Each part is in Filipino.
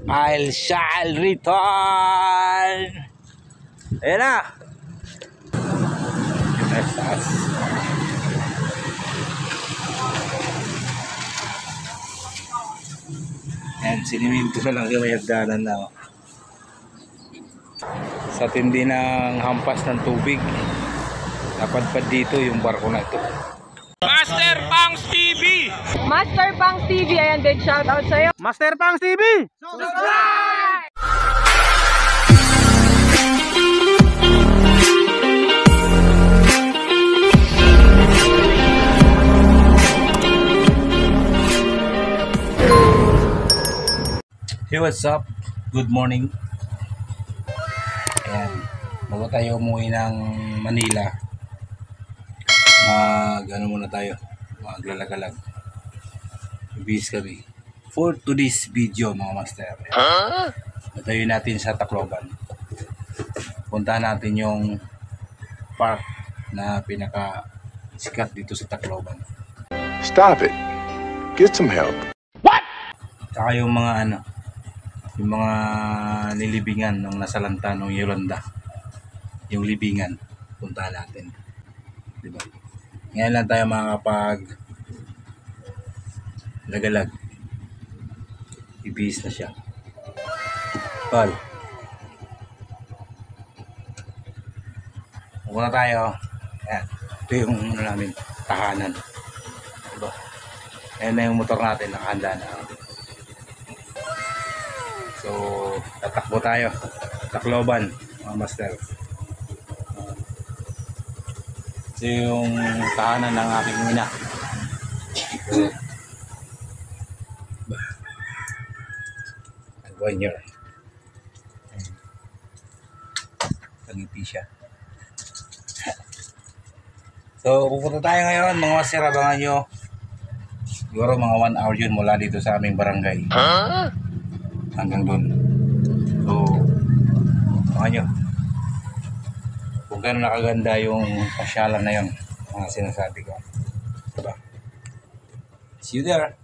I shall return. Ayan na. Ayan, siniminto na lang yung may hagdanan na. Sa tindi ng hampas ng tubig, napadpad dito yung barko na ito. Master Pangs TV! Master Pangs TV, ayan, big shout out sa'yo. Master Pangs TV! Subscribe! Hey, what's up? Good morning. Ayan, bago tayo umuwi ng Manila, ano muna tayo, maglalagalag. Ibis kami for today's video, mga master. Natayo natin sa Tacloban. Puntahan natin yung park na pinaka sikat dito sa Tacloban. Stop it. Get some help. What? Saka yung mga yung mga nilibingan nung nasalanta nung Yolanda. Yung libingan, puntahan natin. Diba? Ngayon lang tayo makakapag lagalag. Ibis na siya. Tol. Muna tayo. Ayan. Ito yung namin, tahanan. Diba? Ayan na yung motor natin, nakahanda na. So, tatakbo tayo. Tacloban, mga master. Ito yung tahanan ng aking ina. One year. Pangiti siya. So, pupunta tayo ngayon, mga master. Abangan nyo. Siguro mga 1 hour yun mula dito sa aming barangay. Hanggang doon. So, abangan nyo. Kung gano'n nakaganda yung pasyalan na yun, mga sinasabi ko. Diba? See you there.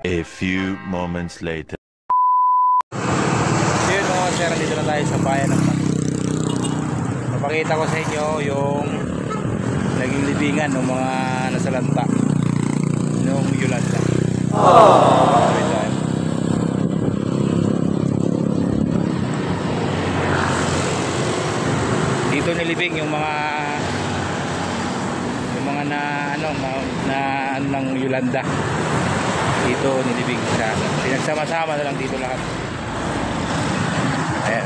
A few moments later. So yun mga sir, dito na tayo sa bayan ng mapakita ko sa inyo yung naging libingan ng mga nasalanta nung Yolanda. Dito nilibing yung mga na ng Yolanda. Dito nilibing sa pinagsama-sama na lang dito lahat. Ayan.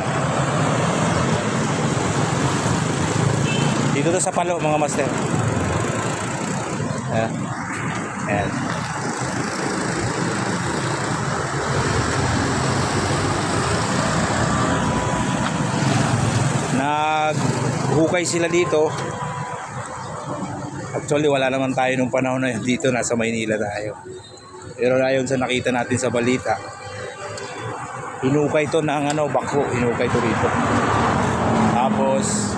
Dito to sa Palo, mga master. Ayan. Naghukay sila dito. Actually wala naman tayo nung panahon na dito, nasa Maynila tayo. Pero ayon sa nakita natin sa balita, inukay to ng bako, inukay to rito. Tapos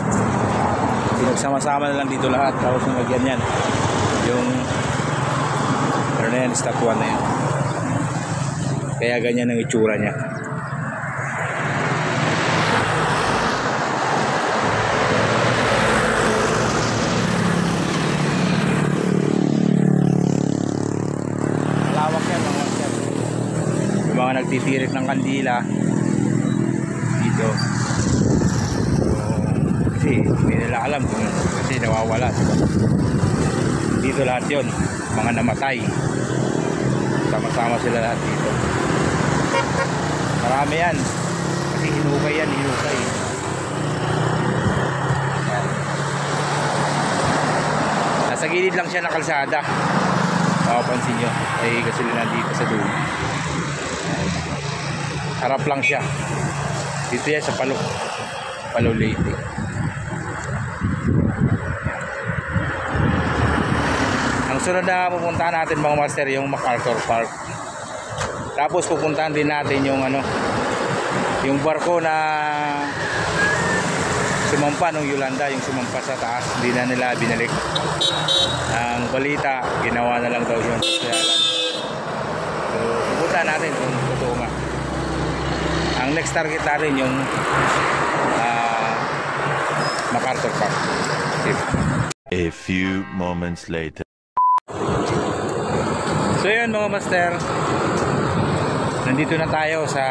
pinagsama-sama na lang dito lahat. Tapos nilagyan yan yung statwa na yan. Kaya ganyan ang itsura niya. Mga nagtitirik ng kandila dito. Kasi hindi nila alam kasi nawawala. Dito lahat yon, mga namatay. Sama-sama sila lahat dito. Marami yan. Kasi hinukay yan, hinukay. Nasa gilid lang siya ng kalsada. Mapapansin nyo. Ay kasi nandito sa dulo. Harap lang siya. Dito yan sa Palo Leyte. Ang sunod na pupuntahan natin, mga master, yung MacArthur Park. Tapos pupuntahan din natin yung yung barko na sumampa nung Yolanda, yung sumampa sa taas. Hindi na nila binalik. Ang balita, ginawa na lang daw yun. So Tandaan natin kung totoo nga. Ang next target natin yung MacArthur Park. A few moments later. So yun mga master, nandito na tayo sa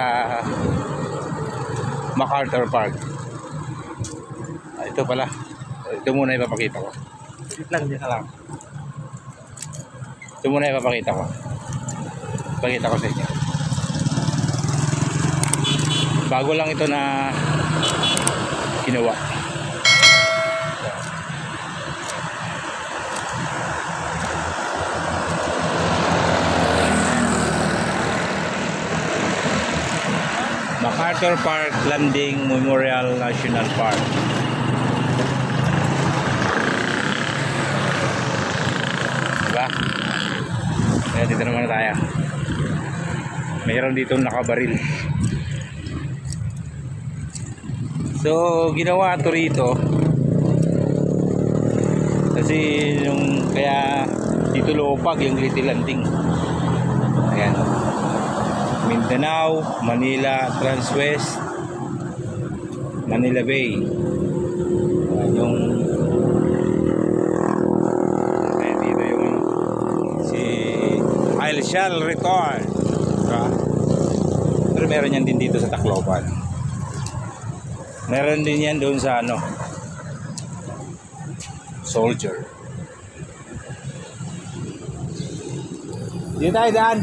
MacArthur Park. Ito pala, ito muna ipapakita ko. Dito lang. Ito muna ipapakita ko. Ipakita ko sa inyo. Bago lang ito na ginawa. MacArthur Park Landing Memorial National Park. Diba? Kaya dito naman tayo. Mayroon dito nakabaril. So ginawa ito rito kasi yung kaya dito lupag yung Little Landing. Ayan. Mindanao, Manila, Transwest, Manila Bay. Yung dito yung si I shall return. Diba? Pero meron yan din dito sa Tacloban. Meron din yan doon sa ano, Soldier. Dito tayo daan.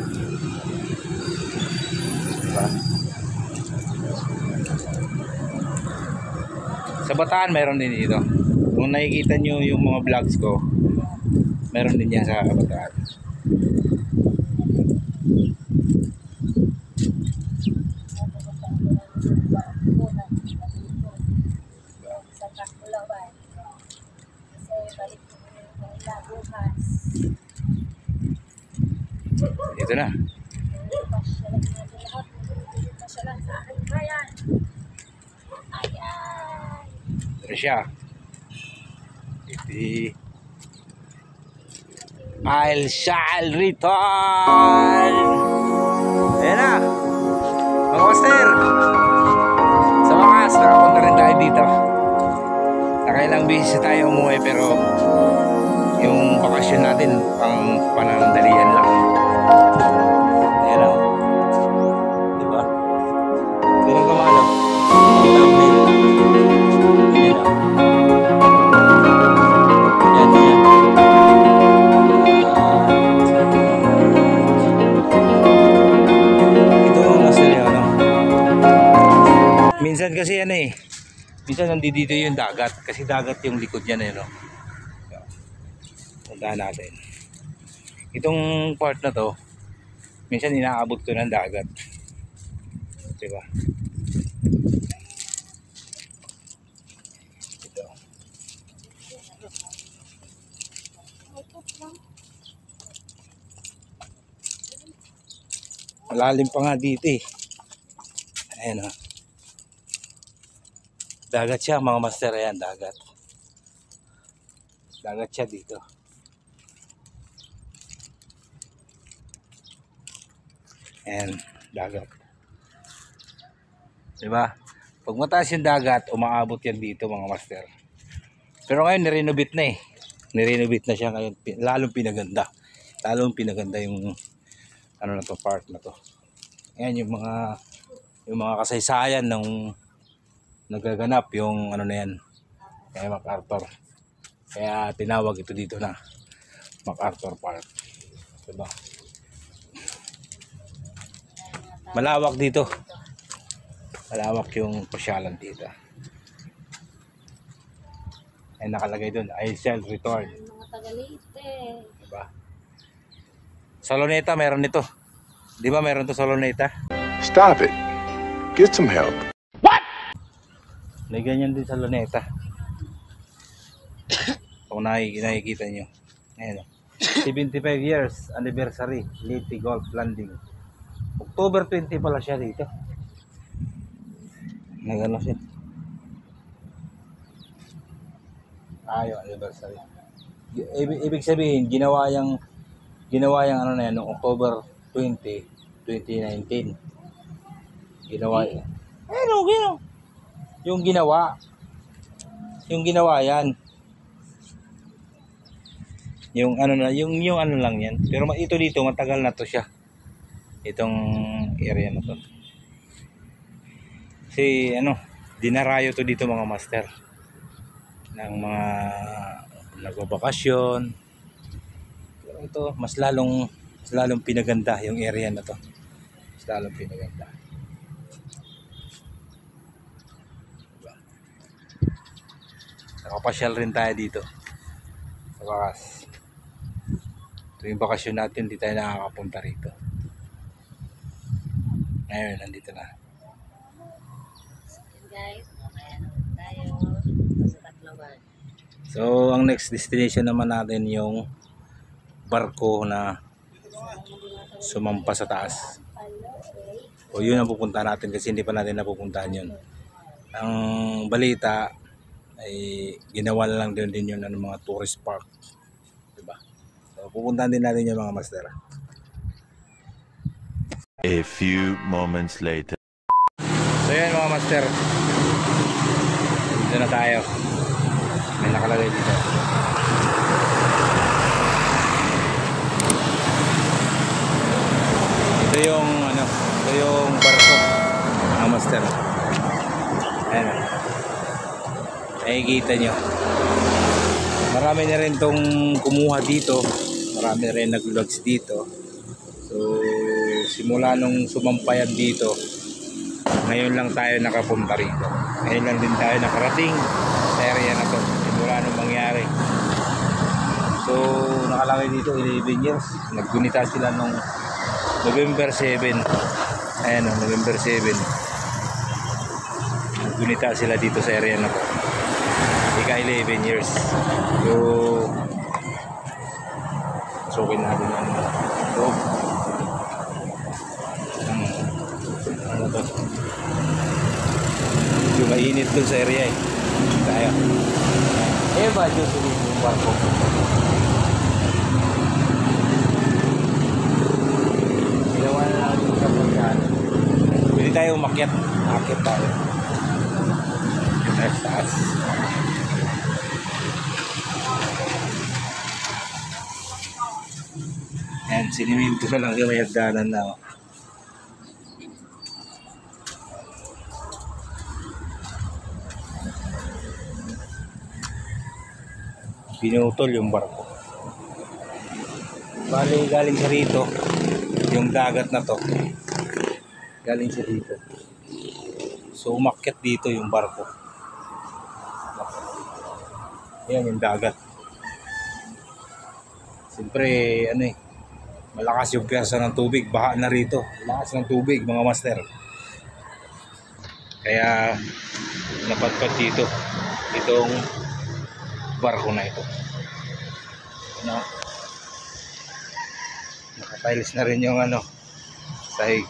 Sa Bataan meron din dito. Kung nakikita nyo yung mga vlogs ko, meron din yan sa Bataan. Dito na. Dito siya. I shall return. Ayan na mga master, sa wakas nakapunta rin tayo dito. Nakailang beses tayo umuwi pero yung bakasyon natin pang panandalian lang. Ayan na, diba? Ganun kamano thumbnail. Ayan na. Minsan kasi ano eh, minsan nandito yung dagat kasi dagat yung likod niya no. Tandaan natin itong part na to, minsan inaabot to ng dagat, diba? Ito malalim pa nga dito eh. Ayan o, dagat siya mga master. Ayan, dagat siya dito. Ayan, dagat, diba? Pag mataas yung dagat, umaabot yan dito mga master. Pero ngayon nirenovate na eh, nirenovate na siya ngayon. Lalong pinaganda yung ano na to, park na to. Ayan yung mga kasaysayan ng nagaganap yung ano na yan, kaya MacArthur. Kaya tinawag ito dito na MacArthur Park, diba? Malawak dito, malawak yung pasyalan dito. Ay nakalagay doon, I shall return. Diba? Sa Luneta meron nito, diba? Meron to sa Luneta. Stop it. Get some help. May ganyan din sa Luneta. Kung nakikita nyo. Ayan o. 75 years anniversary Leyte Golf Landing. October 20 pala siya dito. Nagano siya. Ayo anniversary. Ibig sabihin ginawa yung ano na yan noong October 20 2019. Ginawa yan. Yung ginawa. Yung ginawa yan. Yung ano lang yan. Pero ito dito matagal na to siya. Itong area na to. Kasi dinarayo to dito mga master. Ng mga nagbabakasyon. Pero ito mas lalong pinaganda yung area na to. Mas lalong pinaganda. Diba? Nakapasyal rin tayo dito. Sa wakas. Tuwing bakasyon natin, hindi tayo nakakapunta rito. Ngayon, nandito na. Guys, mamaya na tayo sa Tacloban. So, ang next destination naman natin yung barko na sumampa sa taas. O yun ang pupunta natin kasi hindi pa natin napupuntahan yun. Ang balita ay ginawa lang din yun ng mga tourist park. Diba? So, pupuntahan din natin yung mga master. A few moments later. So yan mga master. Dito na tayo. May nakalagay dito. Ito yung barko mga master. Ayan. Nakikita nyo. Marami na rin tong kumuha dito. Marami na rin nag-vlogs dito. So simula nung sumampayan dito, ngayon lang tayo nakapunta rito. Ngayon lang din tayo nakarating sa area na to. Simula nung mangyari. So nakalagay dito 11 years. Naggunita sila nung November 7. Ayan o, November 7. Naggunita sila dito sa area na to. Ika 11 years. So sukin natin yan. So ano to? Medyo mainit dun sa area eh. Tayo. Ba Diyos yung barko. Ginawa na natin yung kapagkaan. Pwede tayo umakyat. Umakyat tayo. Tayo sa taas. Ayan, siniminto na lang yung may hagdanan na. Pinutol yung barko. Bali, galing siya rito. Yung dagat na to. Galing siya dito. So, umakyat dito yung barko. Ayan yung dagat. Siyempre, malakas yung piyasa ng tubig. Baha na rito. Malakas ng tubig, mga master. Kaya, napadpad dito. Itong barko na ito. Nakatiles na rin yung sahig.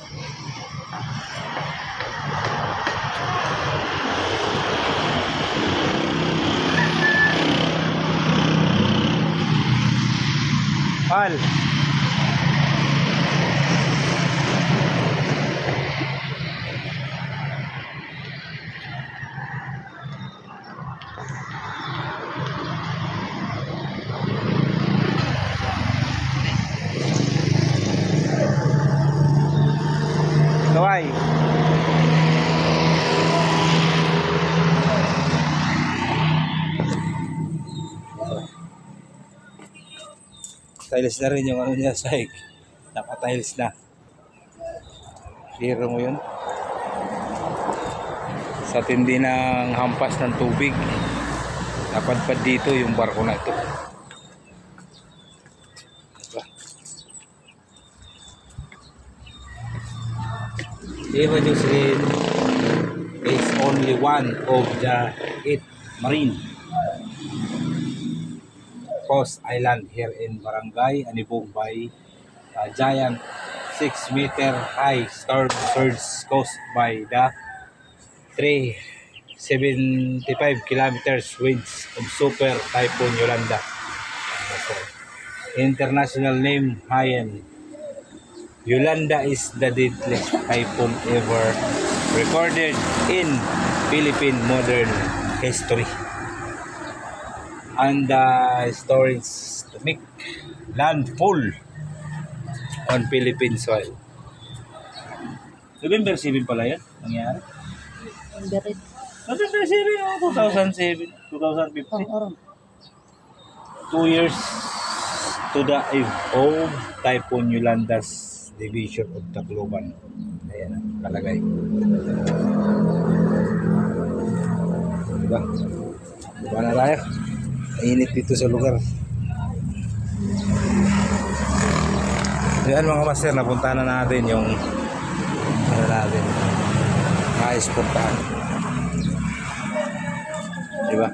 Pal. Kaway. Tiles na rin yung niya sahig. Naka-tiles na. Hero mo yun. Sa tindi ng hampas ng tubig, napadpad dito yung barko na ito. Diba? Jocelyn is only one of the 8 marine coast island here in Barangay Anibong by a giant 6-meter high storm surge caused by the 375 kilometers winds of Super Typhoon Yolanda. International name Haiyan. Yolanda is the deadliest typhoon ever recorded in Philippine modern history. And the stories to make landfall on Philippine soil. November 7 pala yan, nangyari. Berit. November 7, 2007, 2015. Oron. 2 years to the eve of Typhoon Yolanda's division of Tacloban. Ayan, kalagay. Diba? Diba na tayo? Mainit dito sa lugar. Ayan mga master, napunta na natin yung ano natin, ma-exportahan. Diba?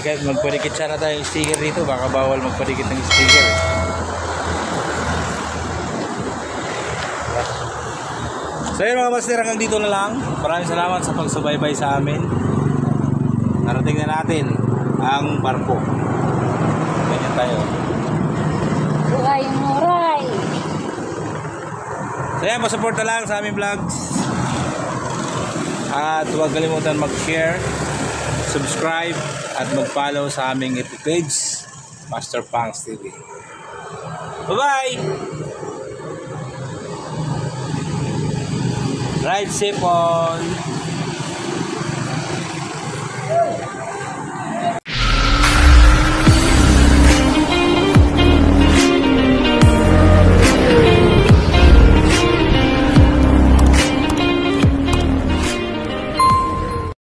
Magpadikit sana tayong sticker dito. Baka bawal magpadikit ng sticker eh. So yun mga master, hanggang dito na lang. Maraming salamat sa pagsubaybay sa amin. Narating na natin ang barko. Ganyan tayo. Buhay muray. So yan, pasupport na lang sa aming vlogs. At huwag kalimutan mag-share, subscribe, at mag-follow sa aming FB page, Master Punks TV. Bye-bye! Ride safe all!